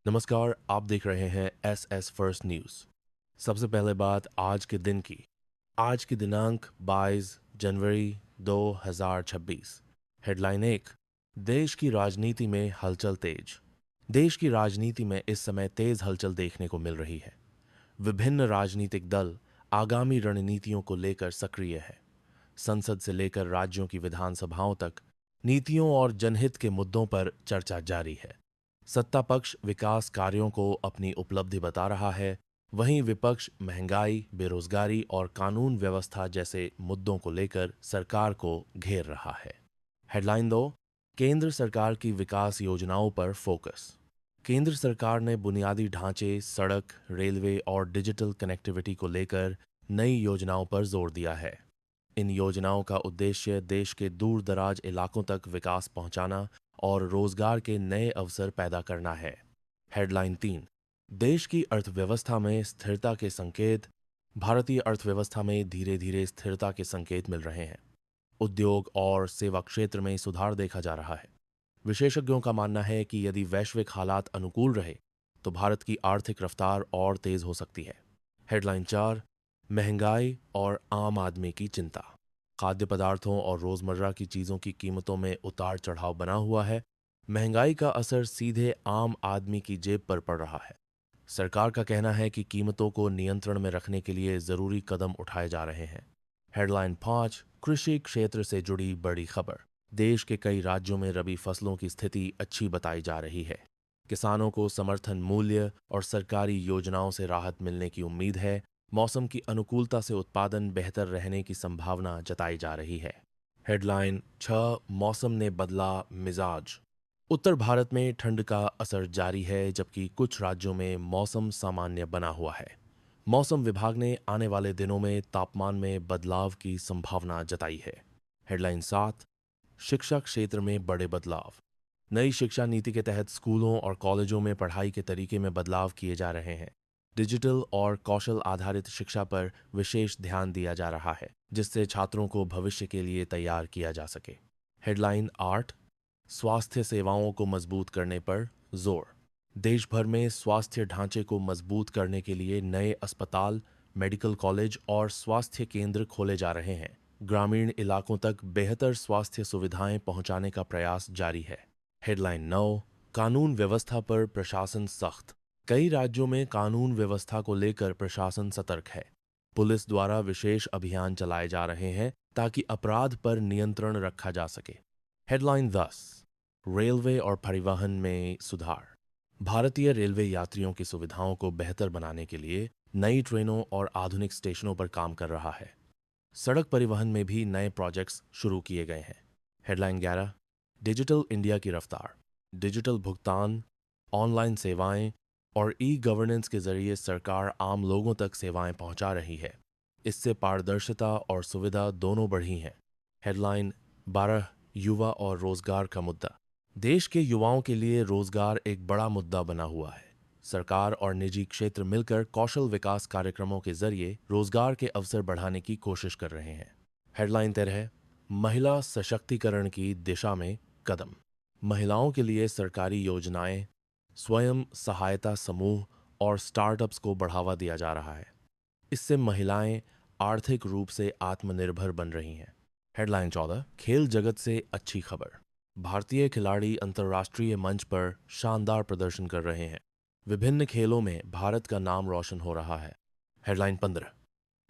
नमस्कार, आप देख रहे हैं एस एस फर्स्ट न्यूज़। सबसे पहले बात आज के दिन की। आज की दिनांक 22 जनवरी 2026। हेडलाइन 1। देश की राजनीति में हलचल तेज। देश की राजनीति में इस समय तेज हलचल देखने को मिल रही है। विभिन्न राजनीतिक दल आगामी रणनीतियों को लेकर सक्रिय है। संसद से लेकर राज्यों की विधानसभाओं तक नीतियों और जनहित के मुद्दों पर चर्चा जारी है। सत्ता पक्ष विकास कार्यों को अपनी उपलब्धि बता रहा है, वहीं विपक्ष महंगाई, बेरोजगारी और कानून व्यवस्था जैसे मुद्दों को लेकर सरकार को घेर रहा है। हेडलाइन 2। केंद्र सरकार की विकास योजनाओं पर फोकस। केंद्र सरकार ने बुनियादी ढांचे, सड़क, रेलवे और डिजिटल कनेक्टिविटी को लेकर नई योजनाओं पर जोर दिया है। इन योजनाओं का उद्देश्य देश के दूर दराज इलाकों तक विकास पहुंचाना और रोजगार के नए अवसर पैदा करना है। हेडलाइन 3। देश की अर्थव्यवस्था में स्थिरता के संकेत। भारतीय अर्थव्यवस्था में धीरे धीरे स्थिरता के संकेत मिल रहे हैं। उद्योग और सेवा क्षेत्र में सुधार देखा जा रहा है। विशेषज्ञों का मानना है कि यदि वैश्विक हालात अनुकूल रहे तो भारत की आर्थिक रफ्तार और तेज हो सकती है। हेडलाइन 4। महंगाई और आम आदमी की चिंता। खाद्य पदार्थों और रोजमर्रा की चीजों की कीमतों में उतार चढ़ाव बना हुआ है। महंगाई का असर सीधे आम आदमी की जेब पर पड़ रहा है। सरकार का कहना है कि कीमतों को नियंत्रण में रखने के लिए जरूरी कदम उठाए जा रहे हैं। हेडलाइन 5। कृषि क्षेत्र से जुड़ी बड़ी खबर। देश के कई राज्यों में रबी फसलों की स्थिति अच्छी बताई जा रही है। किसानों को समर्थन मूल्य और सरकारी योजनाओं से राहत मिलने की उम्मीद है। मौसम की अनुकूलता से उत्पादन बेहतर रहने की संभावना जताई जा रही है। हेडलाइन 6। मौसम ने बदला मिजाज। उत्तर भारत में ठंड का असर जारी है, जबकि कुछ राज्यों में मौसम सामान्य बना हुआ है। मौसम विभाग ने आने वाले दिनों में तापमान में बदलाव की संभावना जताई है। हेडलाइन 7। शिक्षा क्षेत्र में बड़े बदलाव। नई शिक्षा नीति के तहत स्कूलों और कॉलेजों में पढ़ाई के तरीके में बदलाव किए जा रहे हैं। डिजिटल और कौशल आधारित शिक्षा पर विशेष ध्यान दिया जा रहा है, जिससे छात्रों को भविष्य के लिए तैयार किया जा सके। हेडलाइन 8। स्वास्थ्य सेवाओं को मजबूत करने पर जोर। देश भर में स्वास्थ्य ढांचे को मजबूत करने के लिए नए अस्पताल, मेडिकल कॉलेज और स्वास्थ्य केंद्र खोले जा रहे हैं। ग्रामीण इलाकों तक बेहतर स्वास्थ्य सुविधाएं पहुंचाने का प्रयास जारी है। हेडलाइन 9। कानून व्यवस्था पर प्रशासन सख्त। कई राज्यों में कानून व्यवस्था को लेकर प्रशासन सतर्क है। पुलिस द्वारा विशेष अभियान चलाए जा रहे हैं ताकि अपराध पर नियंत्रण रखा जा सके। हेडलाइन 10। रेलवे और परिवहन में सुधार। भारतीय रेलवे यात्रियों की सुविधाओं को बेहतर बनाने के लिए नई ट्रेनों और आधुनिक स्टेशनों पर काम कर रहा है। सड़क परिवहन में भी नए प्रोजेक्ट्स शुरू किए गए हैं। हेडलाइन 11। डिजिटल इंडिया की रफ्तार। डिजिटल भुगतान, ऑनलाइन सेवाएं और ई गवर्नेंस के जरिए सरकार आम लोगों तक सेवाएं पहुंचा रही है। इससे पारदर्शिता और सुविधा दोनों बढ़ी हैं। हेडलाइन 12। युवा और रोजगार का मुद्दा। देश के युवाओं के लिए रोजगार एक बड़ा मुद्दा बना हुआ है। सरकार और निजी क्षेत्र मिलकर कौशल विकास कार्यक्रमों के जरिए रोजगार के अवसर बढ़ाने की कोशिश कर रहे हैं। हेडलाइन 13। महिला सशक्तिकरण की दिशा में कदम। महिलाओं के लिए सरकारी योजनाएं, स्वयं सहायता समूह और स्टार्टअप्स को बढ़ावा दिया जा रहा है। इससे महिलाएं आर्थिक रूप से आत्मनिर्भर बन रही हैं। हेडलाइन 14। खेल जगत से अच्छी खबर। भारतीय खिलाड़ी अंतर्राष्ट्रीय मंच पर शानदार प्रदर्शन कर रहे हैं। विभिन्न खेलों में भारत का नाम रोशन हो रहा है। हेडलाइन 15।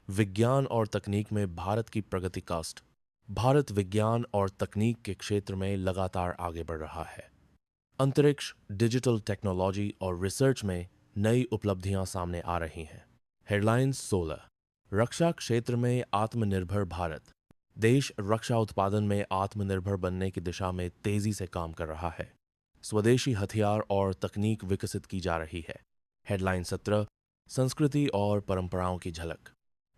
विज्ञान और तकनीक में भारत की प्रगति कास्ट। भारत विज्ञान और तकनीक के क्षेत्र में लगातार आगे बढ़ रहा है। अंतरिक्ष, डिजिटल टेक्नोलॉजी और रिसर्च में नई उपलब्धियां सामने आ रही हैं। हेडलाइन 16। रक्षा क्षेत्र में आत्मनिर्भर भारत। देश रक्षा उत्पादन में आत्मनिर्भर बनने की दिशा में तेजी से काम कर रहा है। स्वदेशी हथियार और तकनीक विकसित की जा रही है। हेडलाइन 17। संस्कृति और परंपराओं की झलक।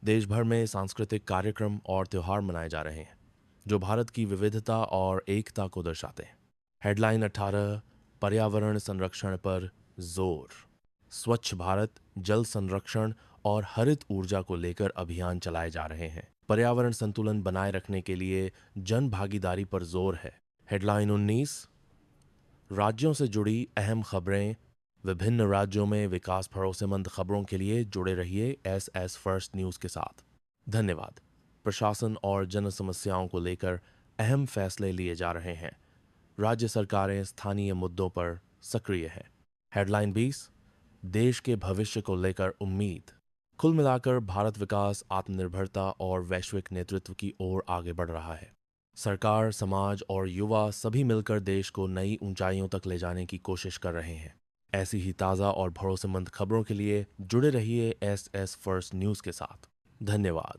देश भर में सांस्कृतिक कार्यक्रम और त्योहार मनाए जा रहे हैं, जो भारत की विविधता और एकता को दर्शाते हैं। हेडलाइन 18। पर्यावरण संरक्षण पर जोर। स्वच्छ भारत, जल संरक्षण और हरित ऊर्जा को लेकर अभियान चलाए जा रहे हैं। पर्यावरण संतुलन बनाए रखने के लिए जन भागीदारी पर जोर है। हेडलाइन 19। राज्यों से जुड़ी अहम खबरें, विभिन्न राज्यों में विकास भरोसेमंद खबरों के लिए जुड़े रहिए एस फर्स्ट न्यूज़ के साथ। धन्यवाद। प्रशासन और जन समस्याओं को लेकर अहम फैसले लिए जा रहे हैं। राज्य सरकारें स्थानीय मुद्दों पर सक्रिय हैं। हेडलाइन 20, देश के भविष्य को लेकर उम्मीद। कुल मिलाकर भारत विकास, आत्मनिर्भरता और वैश्विक नेतृत्व की ओर आगे बढ़ रहा है। सरकार, समाज और युवा सभी मिलकर देश को नई ऊंचाइयों तक ले जाने की कोशिश कर रहे हैं। ऐसी ही ताज़ा और भरोसेमंद खबरों के लिए जुड़े रहिए एस फर्स्ट न्यूज़ के साथ। धन्यवाद।